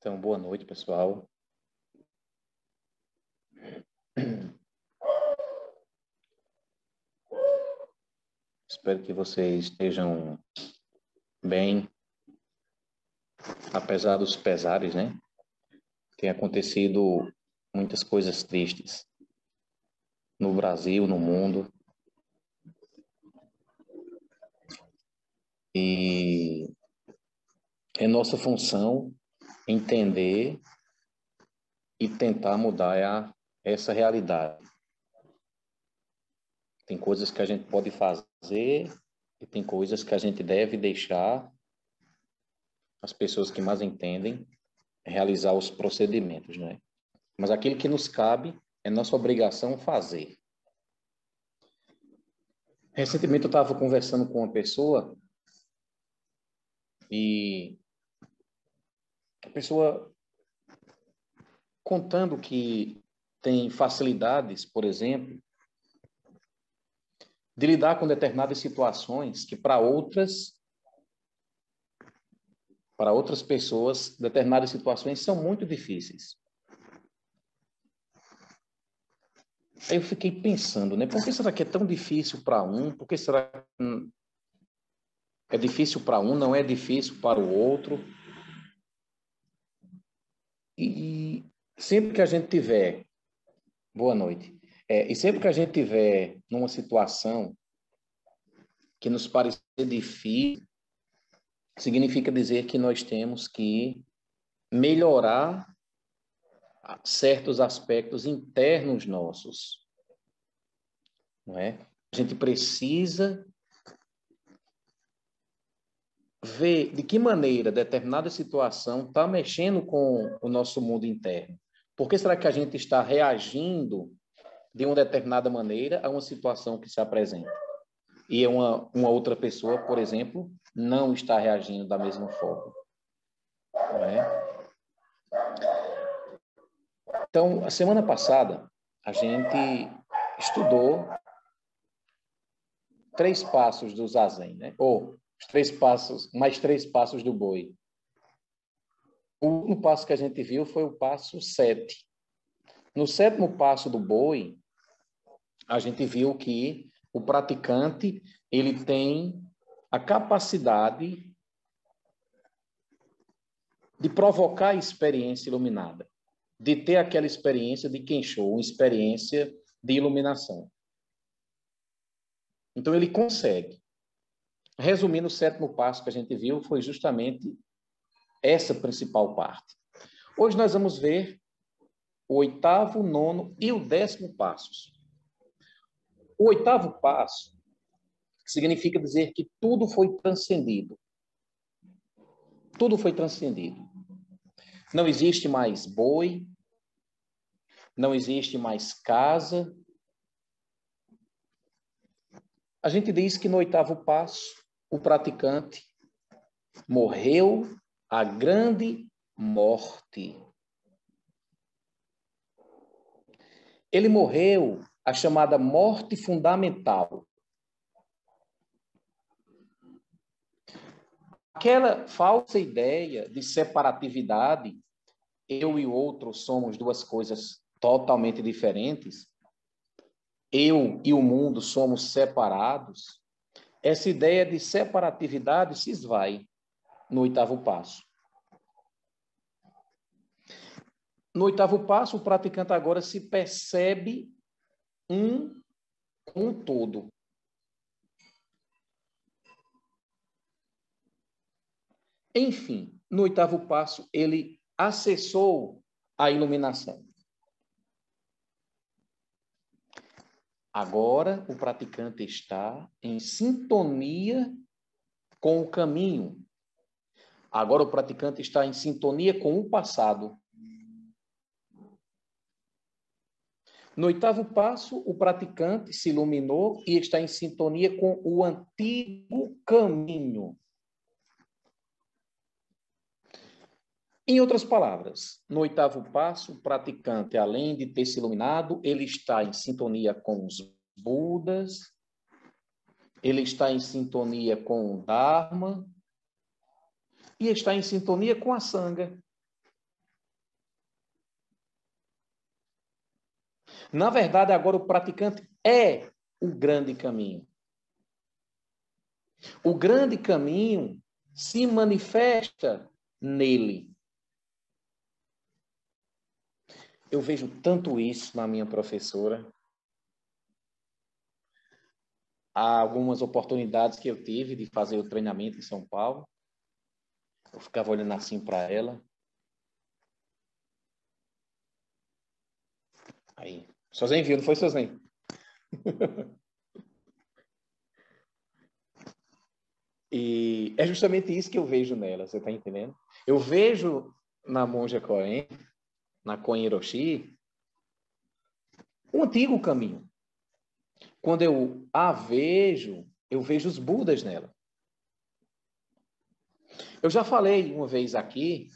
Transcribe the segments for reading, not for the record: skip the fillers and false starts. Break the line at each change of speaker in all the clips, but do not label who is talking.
Então, boa noite, pessoal. Espero que vocês estejam bem, apesar dos pesares, né? Tem acontecido muitas coisas tristes no Brasil, no mundo. E é nossa função entender e tentar mudar essa realidade. Tem coisas que a gente pode fazer e tem coisas que a gente deve deixar as pessoas que mais entendem realizar os procedimentos, né? Mas aquilo que nos cabe é nossa obrigação fazer. Recentemente eu estava conversando com uma pessoa e a pessoa contando que tem facilidades, por exemplo, de lidar com determinadas situações que para outras pessoas, determinadas situações são muito difíceis. Aí eu fiquei pensando, né? Por que será que é tão difícil para um? Por que será que é difícil para um, não é difícil para o outro? E sempre que a gente tiver... Boa noite. E sempre que a gente tiver numa situação que nos parecer difícil, significa dizer que nós temos que melhorar certos aspectos internos nossos, não é? A gente precisa ver de que maneira determinada situação está mexendo com o nosso mundo interno. Por que será que a gente está reagindo de uma determinada maneira a uma situação que se apresenta? E uma outra pessoa, por exemplo, não está reagindo da mesma forma, não é? Então, a semana passada, a gente estudou 3 passos do Zazen, né? Ou os 3 passos, mais 3 passos do boi. O último passo que a gente viu foi o passo 7. No 7º passo do boi, a gente viu que o praticante, ele tem a capacidade de provocar a experiência iluminada, de ter aquela experiência de Kensho, uma experiência de iluminação. Então, ele consegue. Resumindo, o 7º passo que a gente viu foi justamente essa principal parte. Hoje nós vamos ver o 8º, 9º e o 10º passos. O 8º passo significa dizer que tudo foi transcendido. Tudo foi transcendido. Não existe mais boi, não existe mais casa. A gente diz que no 8º passo, o praticante morreu a grande morte. Ele morreu a chamada morte fundamental. Aquela falsa ideia de separatividade, eu e o outro somos duas coisas totalmente diferentes, eu e o mundo somos separados, essa ideia de separatividade se esvai no 8º passo. No 8º passo, o praticante agora se percebe um com o todo. Enfim, no 8º passo, ele acessou a iluminação. Agora, o praticante está em sintonia com o caminho. Agora, o praticante está em sintonia com o passado. No 8º passo, o praticante se iluminou e está em sintonia com o antigo caminho. Em outras palavras, no 8º passo, o praticante, além de ter se iluminado, ele está em sintonia com os Budas, ele está em sintonia com o Dharma e está em sintonia com a Sangha. Na verdade, agora o praticante é o grande caminho. O grande caminho se manifesta nele. Eu vejo tanto isso na minha professora. Há algumas oportunidades que eu tive de fazer o treinamento em São Paulo. Eu ficava olhando assim para ela. Aí, Sozinho viu, não foi Sozinho? E é justamente isso que eu vejo nela, você está entendendo? Eu vejo na monja Koen, na Koen Hiroshi, um antigo caminho. Quando eu a vejo, eu vejo os Budas nela. Eu já falei uma vez aqui,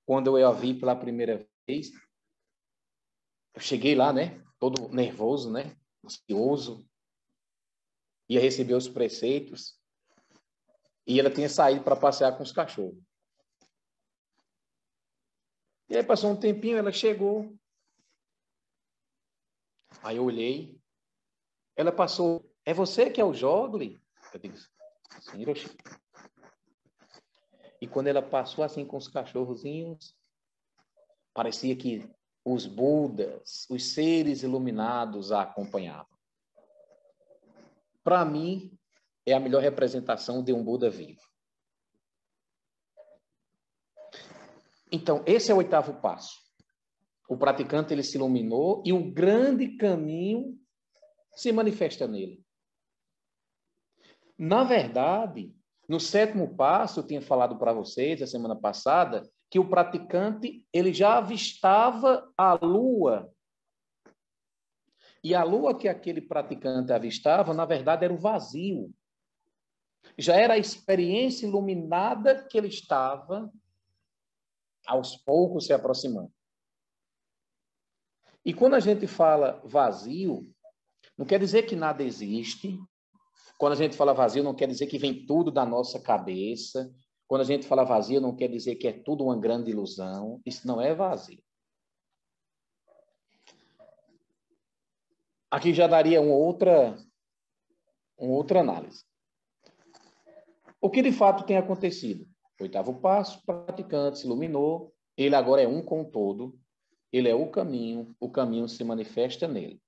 quando eu a vi pela primeira vez, eu cheguei lá, né? Todo nervoso, né? Ansioso. Ia receber os preceitos. E ela tinha saído para passear com os cachorros. E aí passou um tempinho, ela chegou. Aí eu olhei. Ela passou, é você que é o Jogli? Eu disse, sim, Hiroshi. E quando ela passou assim com os cachorrozinhos, parecia que os Budas, os seres iluminados a acompanhavam. Para mim, é a melhor representação de um Buda vivo. Então, esse é o 8º passo. O praticante ele se iluminou e o grande caminho se manifesta nele. Na verdade, no 7º passo, eu tinha falado para vocês, a semana passada, que o praticante ele já avistava a lua. E a lua que aquele praticante avistava, na verdade, era o vazio. Já era a experiência iluminada que ele estava, aos poucos, se aproximando. E quando a gente fala vazio, não quer dizer que nada existe. Quando a gente fala vazio, não quer dizer que vem tudo da nossa cabeça. Quando a gente fala vazio, não quer dizer que é tudo uma grande ilusão. Isso não é vazio. Aqui já daria uma outra análise. O que de fato tem acontecido? 8º passo, o praticante se iluminou, ele agora é um com o todo, ele é o caminho se manifesta nele.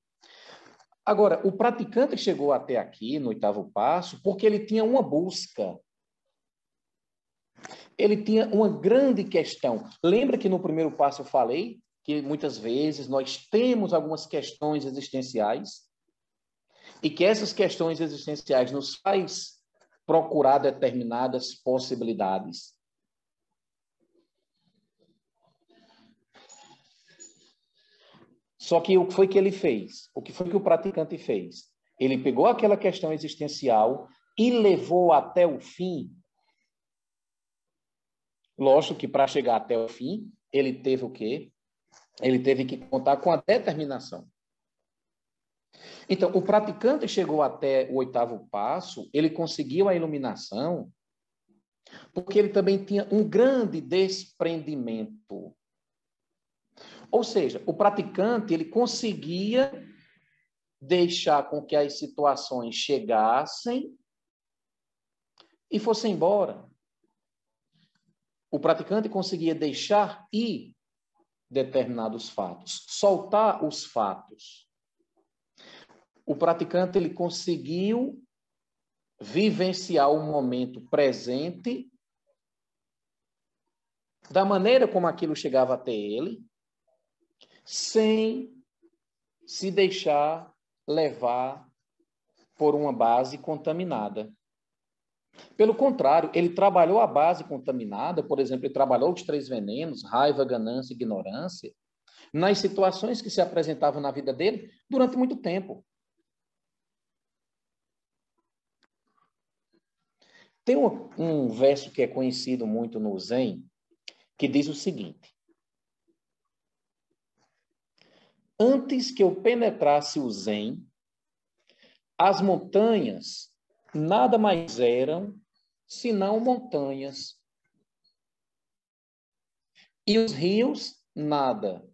Agora, o praticante chegou até aqui, no 8º passo, porque ele tinha uma busca. Ele tinha uma grande questão. Lembra que no primeiro passo eu falei que muitas vezes nós temos algumas questões existenciais e que essas questões existenciais nos faz procurar determinadas possibilidades. Só que o que foi que ele fez? O que foi que o praticante fez? Ele pegou aquela questão existencial e levou até o fim. Lógico que para chegar até o fim, ele teve o quê? Ele teve que contar com a determinação. Então, o praticante chegou até o 8º passo, ele conseguiu a iluminação, porque ele também tinha um grande desprendimento. Ou seja, o praticante, ele conseguia deixar com que as situações chegassem e fossem embora. O praticante conseguia deixar ir determinados fatos, soltar os fatos. O praticante ele conseguiu vivenciar o momento presente da maneira como aquilo chegava até ele, sem se deixar levar por uma base contaminada. Pelo contrário, ele trabalhou a base contaminada, por exemplo, ele trabalhou os 3 venenos, raiva, ganância e ignorância, nas situações que se apresentavam na vida dele durante muito tempo. Tem um verso que é conhecido muito no Zen, que diz o seguinte: antes que eu penetrasse o Zen, as montanhas nada mais eram senão montanhas. E os rios, nada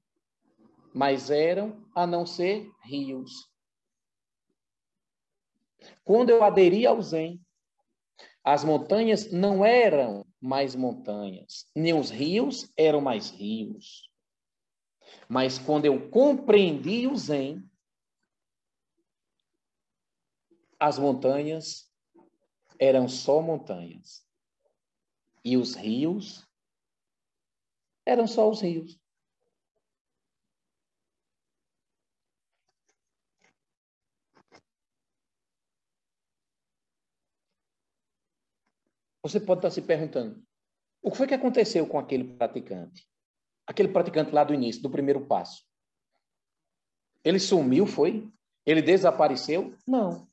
mais eram, a não ser rios. Quando eu aderi ao Zen, as montanhas não eram mais montanhas, nem os rios eram mais rios. Mas quando eu compreendi o Zen, as montanhas eram só montanhas. E os rios eram só os rios. Você pode estar se perguntando, o que foi que aconteceu com aquele praticante? Aquele praticante lá do início, do primeiro passo. Ele sumiu, foi? Ele desapareceu? Não.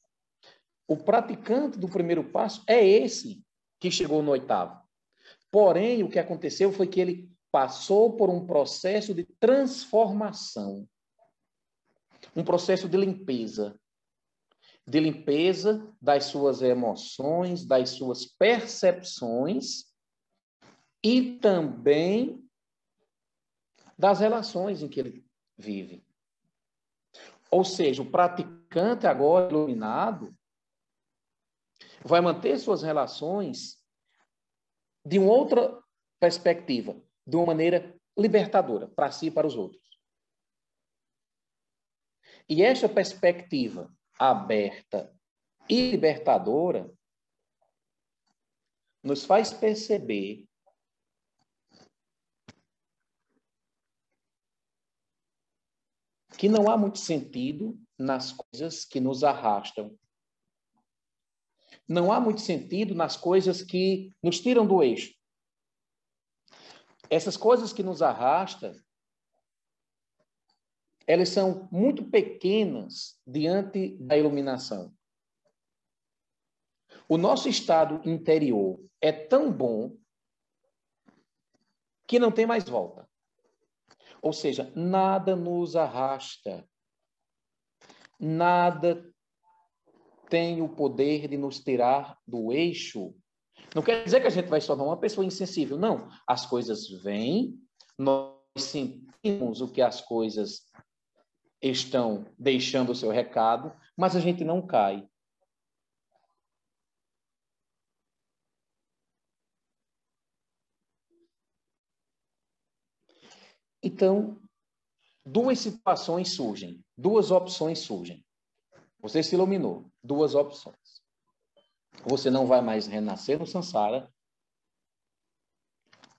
O praticante do primeiro passo é esse que chegou no oitavo. Porém, o que aconteceu foi que ele passou por um processo de transformação. Um processo de limpeza das suas emoções, das suas percepções e também das relações em que ele vive. Ou seja, o praticante agora iluminado vai manter suas relações de uma outra perspectiva, de uma maneira libertadora, para si e para os outros. E esta perspectiva aberta e libertadora nos faz perceber que não há muito sentido nas coisas que nos arrastam. Não há muito sentido nas coisas que nos tiram do eixo. Essas coisas que nos arrastam, elas são muito pequenas diante da iluminação. O nosso estado interior é tão bom que não tem mais volta. Ou seja, nada nos arrasta. Nada tem o poder de nos tirar do eixo. Não quer dizer que a gente vai se tornar uma pessoa insensível. Não. As coisas vêm, nós sentimos o que as coisas estão deixando o seu recado, mas a gente não cai. Então, duas situações surgem, duas opções surgem. Você se iluminou, duas opções. Você não vai mais renascer no Sansara,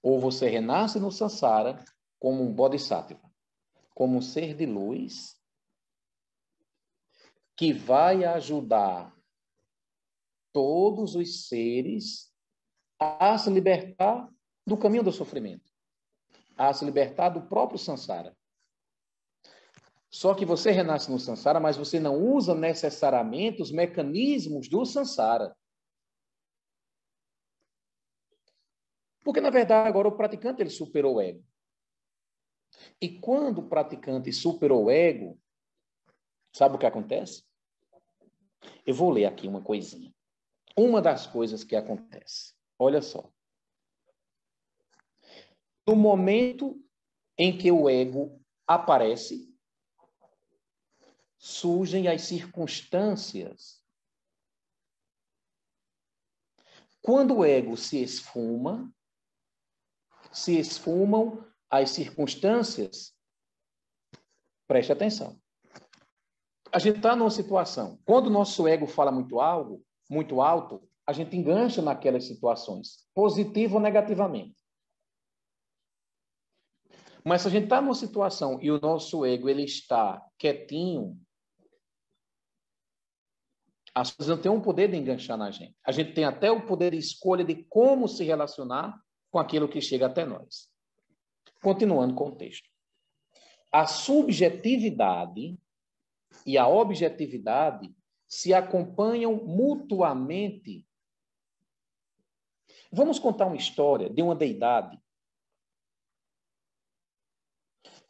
ou você renasce no Sansara como um Bodhisattva, como um ser de luz que vai ajudar todos os seres a se libertar do caminho do sofrimento, a se libertar do próprio Sansara. Só que você renasce no Sansara, mas você não usa necessariamente os mecanismos do Sansara. Porque, na verdade, agora o praticante ele superou o ego. E quando o praticante superou o ego, sabe o que acontece? Eu vou ler aqui uma coisinha. Uma das coisas que acontece. Olha só. No momento em que o ego aparece, surgem as circunstâncias. Quando o ego se esfumam as circunstâncias. Preste atenção. A gente está numa situação. Quando o nosso ego fala muito alto, a gente engancha naquelas situações, positivo ou negativamente. Mas se a gente está numa situação e o nosso ego ele está quietinho, as coisas não têm o poder de enganchar na gente. A gente tem até o poder de escolha de como se relacionar com aquilo que chega até nós. Continuando com o texto. A subjetividade e a objetividade se acompanham mutuamente. Vamos contar uma história de uma deidade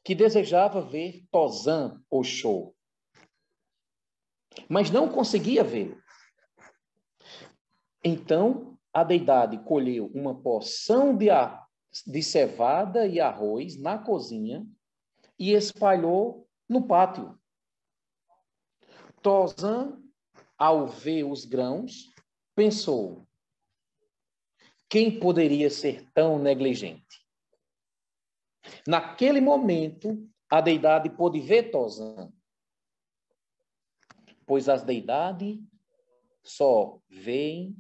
que desejava ver Tozan Oxô, mas não conseguia vê-lo. Então, a deidade colheu uma porção de cevada e arroz na cozinha, e espalhou no pátio. Tauzan, ao ver os grãos, pensou: quem poderia ser tão negligente? Naquele momento, a deidade pôde ver Tauzan, pois as deidades só veem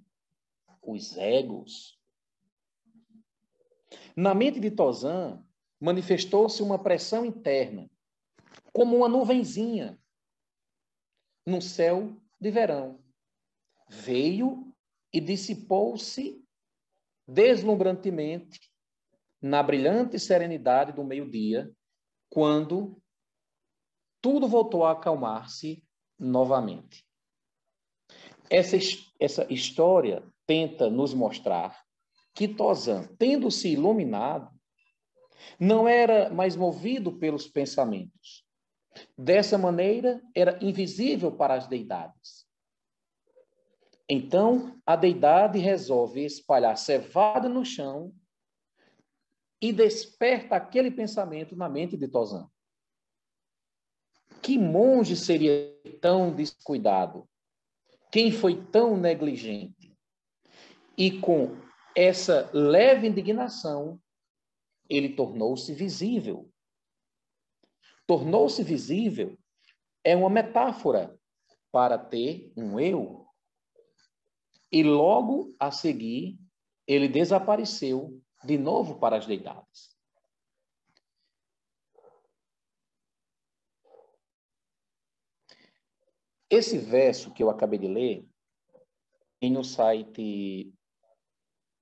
os egos. Na mente de Tauzan, manifestou-se uma pressão interna, como uma nuvenzinha no céu de verão. Veio e dissipou-se deslumbrantemente na brilhante serenidade do meio-dia, quando tudo voltou a acalmar-se novamente. Essa história tenta nos mostrar que Tauzan, tendo-se iluminado, não era mais movido pelos pensamentos. Dessa maneira, era invisível para as deidades. Então, a deidade resolve espalhar cevada no chão e desperta aquele pensamento na mente de Tauzan. Que monge seria tão descuidado? Quem foi tão negligente? E com essa leve indignação, ele tornou-se visível. Tornou-se visível é uma metáfora para ter um eu. E logo a seguir, ele desapareceu de novo para as deidades. Esse verso que eu acabei de ler, tem no site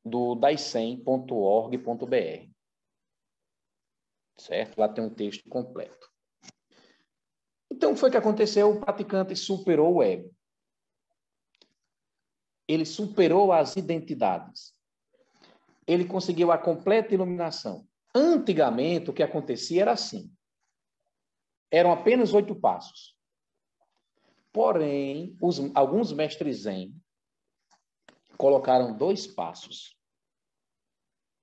do daicem.org.br. Certo? Lá tem um texto completo. Então, o que foi que aconteceu? O praticante superou o ego. Ele superou as identidades. Ele conseguiu a completa iluminação. Antigamente, o que acontecia era assim. Eram apenas 8 passos. Porém, alguns mestres zen colocaram 2 passos.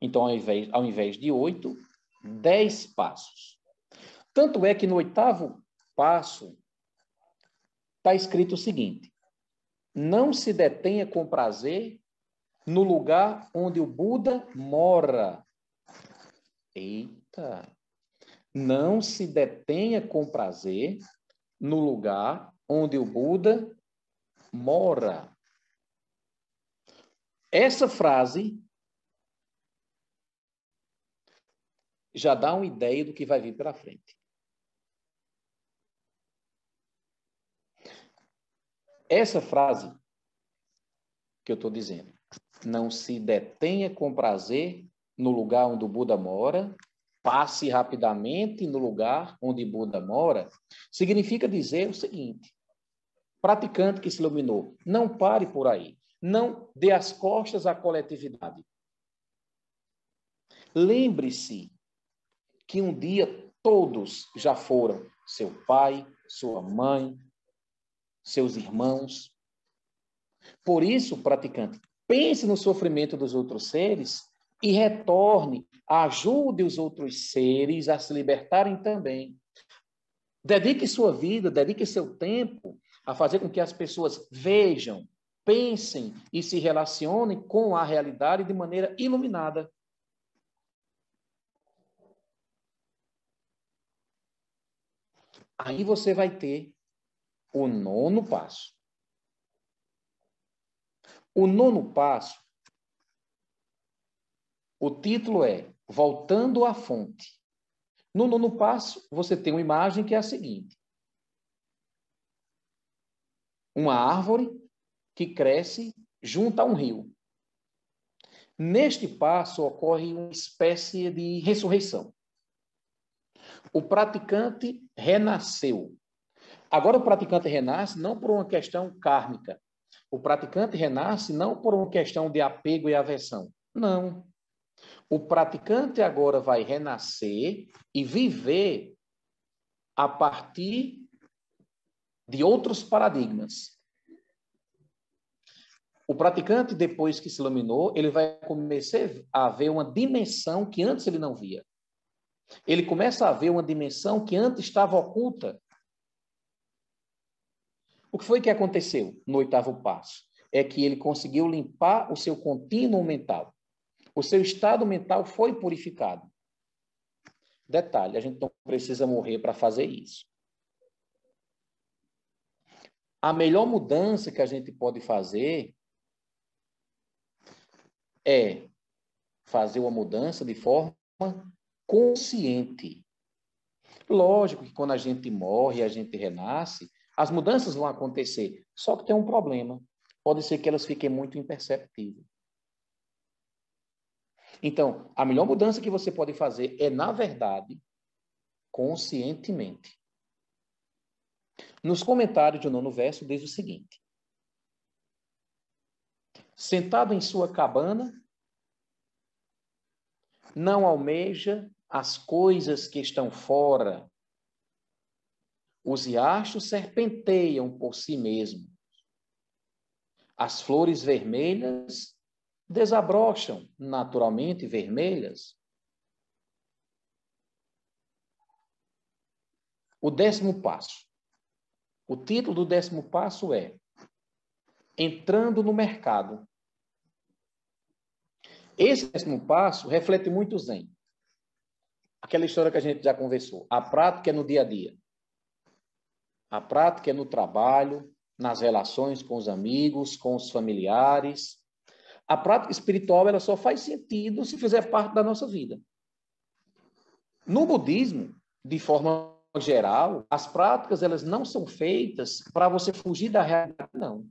Então, ao invés de 8, 10 passos. Tanto é que no 8º passo está escrito o seguinte: não se detenha com prazer no lugar onde o Buda mora. Eita! Não se detenha com prazer no lugar onde o Buda mora. Essa frase já dá uma ideia do que vai vir pela frente. Essa frase que eu estou dizendo, não se detenha com prazer no lugar onde o Buda mora, passe rapidamente no lugar onde Buda mora, significa dizer o seguinte: praticante que se iluminou, não pare por aí, não dê as costas à coletividade. Lembre-se que um dia todos já foram seu pai, sua mãe, seus irmãos. Por isso, praticante, pense no sofrimento dos outros seres e retorne, ajude os outros seres a se libertarem também. Dedique sua vida, dedique seu tempo a fazer com que as pessoas vejam, pensem e se relacionem com a realidade de maneira iluminada. Aí você vai ter o 9º passo. O 9º passo, o título é Voltando à Fonte. No 9º passo, você tem uma imagem que é a seguinte: uma árvore que cresce junto a um rio. Neste passo ocorre uma espécie de ressurreição. O praticante renasceu. Agora o praticante renasce não por uma questão kármica. O praticante renasce não por uma questão de apego e aversão. Não. O praticante agora vai renascer e viver a partir de outros paradigmas. O praticante, depois que se iluminou, ele vai começar a ver uma dimensão que antes ele não via. Ele começa a ver uma dimensão que antes estava oculta. O que foi que aconteceu no 8º passo? É que ele conseguiu limpar o seu contínuo mental. O seu estado mental foi purificado. Detalhe, a gente não precisa morrer para fazer isso. A melhor mudança que a gente pode fazer é fazer uma mudança de forma consciente. Lógico que quando a gente morre, a gente renasce, as mudanças vão acontecer. Só que tem um problema. Pode ser que elas fiquem muito imperceptíveis. Então, a melhor mudança que você pode fazer é, na verdade, conscientemente. Nos comentários do 9º verso diz o seguinte: sentado em sua cabana, não almeja as coisas que estão fora. Os riachos serpenteiam por si mesmos. As flores vermelhas desabrocham naturalmente vermelhas. O 10º passo. O título do 10º passo é Entrando no Mercado. Esse 10º passo reflete muito o Zen. Aquela história que a gente já conversou. A prática é no dia a dia. A prática é no trabalho, nas relações com os amigos, com os familiares. A prática espiritual ela só faz sentido se fizer parte da nossa vida. No budismo, de forma geral, as práticas elas não são feitas para você fugir da realidade, não.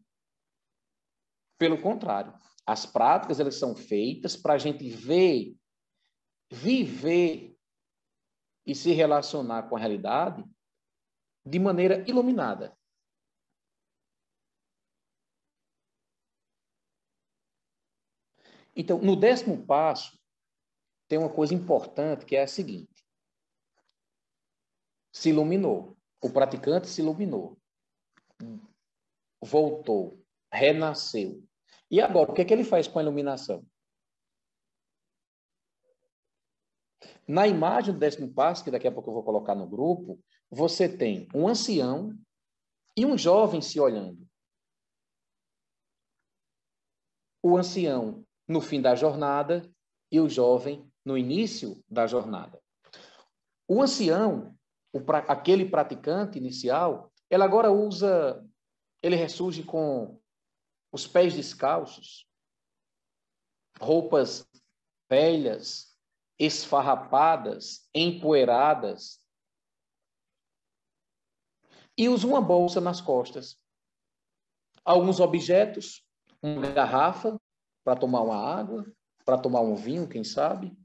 Pelo contrário, as práticas elas são feitas para a gente ver, viver e se relacionar com a realidade de maneira iluminada. Então, no 10º passo, tem uma coisa importante que é a seguinte. Se iluminou. O praticante se iluminou. Voltou. Renasceu. E agora, o que é que ele faz com a iluminação? Na imagem do 10º passo, que daqui a pouco eu vou colocar no grupo, você tem um ancião e um jovem se olhando. O ancião no fim da jornada e o jovem no início da jornada. O ancião, aquele praticante inicial, ele agora ele ressurge com os pés descalços, roupas velhas, esfarrapadas, empoeiradas, e usa uma bolsa nas costas. Alguns objetos, uma garrafa para tomar uma água, para tomar um vinho, quem sabe.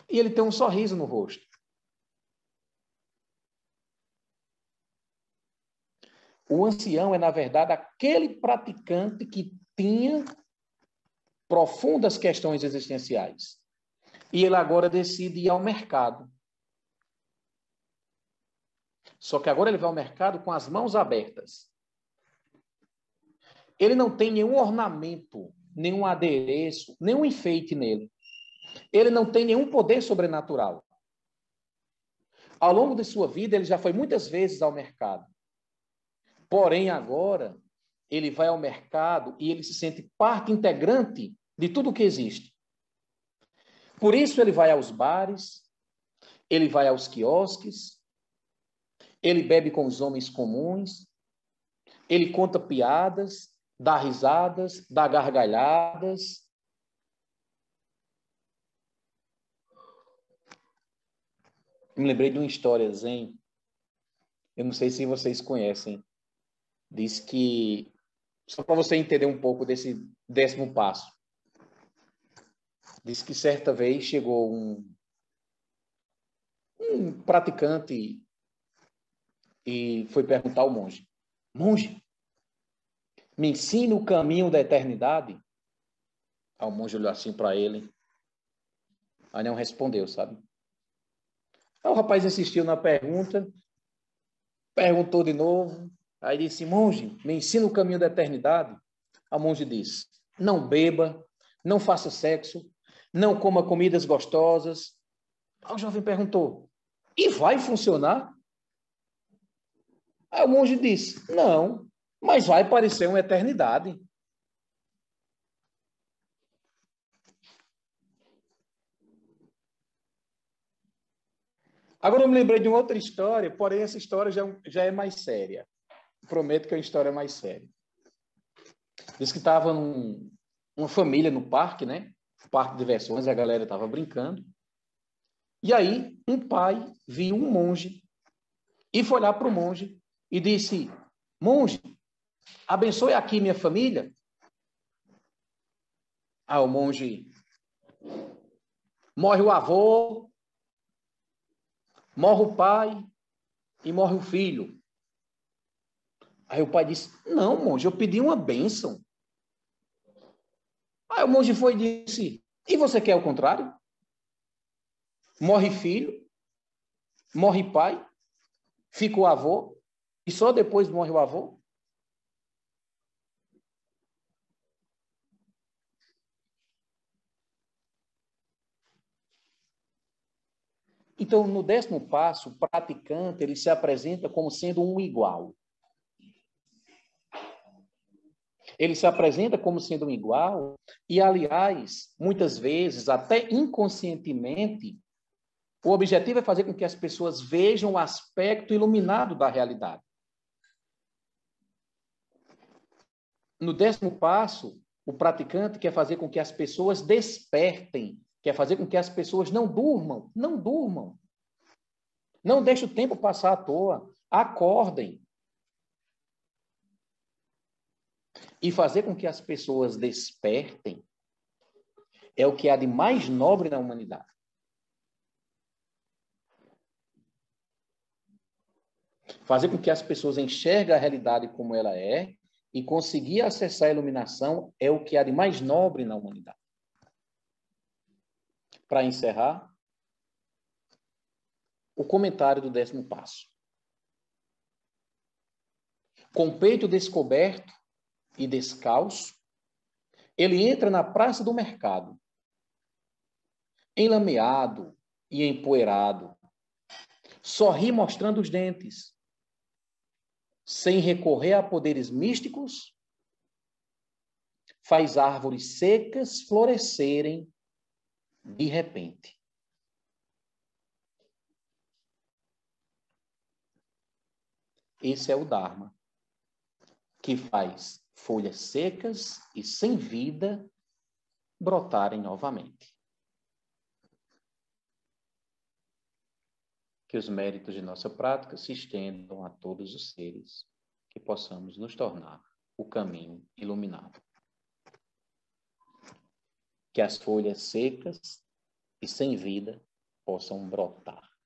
E ele tem um sorriso no rosto. O ancião é, na verdade, aquele praticante que tinha profundas questões existenciais. E ele agora decide ir ao mercado. Só que agora ele vai ao mercado com as mãos abertas. Ele não tem nenhum ornamento, nenhum adereço, nenhum enfeite nele. Ele não tem nenhum poder sobrenatural. Ao longo de sua vida, ele já foi muitas vezes ao mercado. Porém, agora, ele vai ao mercado e ele se sente parte integrante de tudo o que existe. Por isso, ele vai aos bares, ele vai aos quiosques, ele bebe com os homens comuns, ele conta piadas, dá risadas, dá gargalhadas. Eu me lembrei de uma história zen, eu não sei se vocês conhecem, diz que, só para você entender um pouco desse 10º passo, diz que certa vez chegou um praticante e foi perguntar ao monge, monge, me ensina o caminho da eternidade? Aí o monge olhou assim para ele, aí não respondeu, sabe? Aí o rapaz insistiu na pergunta, perguntou de novo, aí disse, monge, me ensina o caminho da eternidade? A monge disse, não beba, não faça sexo, não coma comidas gostosas, Aí o jovem perguntou, e vai funcionar? Aí o monge disse, não, mas vai parecer uma eternidade. Agora eu me lembrei de uma outra história, porém essa história já é mais séria. Prometo que é uma história mais séria. Diz que estava uma família no parque, né? Parque de diversões, a galera estava brincando. E aí, um pai viu um monge e foi lá para o monge e disse, monge, abençoe aqui minha família. Ah, o monge, morre o avô, morre o pai e morre o filho. Aí o pai disse, não, monge, eu pedi uma bênção. Aí o monge foi e disse, e você quer o contrário? Morre filho, morre pai, fica o avô, e só depois morre o avô? Então, no 10º passo, o praticante ele se apresenta como sendo um igual. Ele se apresenta como sendo um igual e, aliás, muitas vezes, até inconscientemente, o objetivo é fazer com que as pessoas vejam o aspecto iluminado da realidade. No 10º passo, o praticante quer fazer com que as pessoas despertem, quer fazer com que as pessoas não durmam. Não deixe o tempo passar à toa. Acordem. E fazer com que as pessoas despertem é o que há de mais nobre na humanidade. Fazer com que as pessoas enxerguem a realidade como ela é e conseguir acessar a iluminação é o que há de mais nobre na humanidade. Para encerrar, o comentário do 10º passo. Com o peito descoberto e descalço, ele entra na praça do mercado, enlameado e empoeirado, sorri mostrando os dentes, sem recorrer a poderes místicos, faz árvores secas florescerem de repente. Esse é o Dharma, que faz folhas secas e sem vida brotarem novamente. Que os méritos de nossa prática se estendam a todos os seres, que possamos nos tornar o caminho iluminado. Que as folhas secas e sem vida possam brotar.